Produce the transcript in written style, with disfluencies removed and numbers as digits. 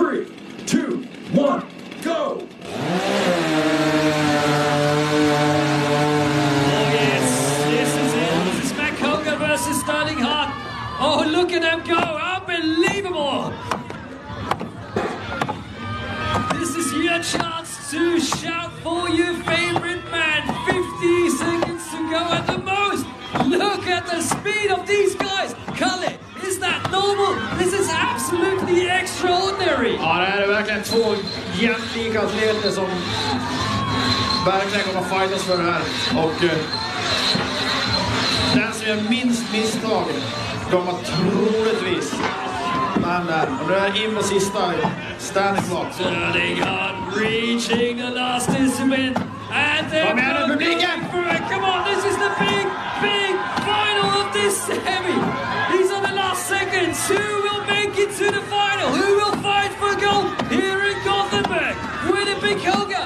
3, 2, 1, go! Sterling Hart. Oh, look at them go. Unbelievable. This is your chance to shout for your favorite man. 50 seconds to go at the most. Look at the speed of these guys. Kalle, is that normal? This is absolutely extraordinary. Ja, det här är verkligen två jämlika atleter som verkligen kommer att fightas för det här. Och den som gör minst misstag kommer troligtvis men och det är in på sista standing block. Sterling Hart reaching the last discipline and they're going for it. Come on, this is the big final of this semi. These are the last seconds. Who will make it to the final? Who will fight for gold here in Gothenburg? With a big Helga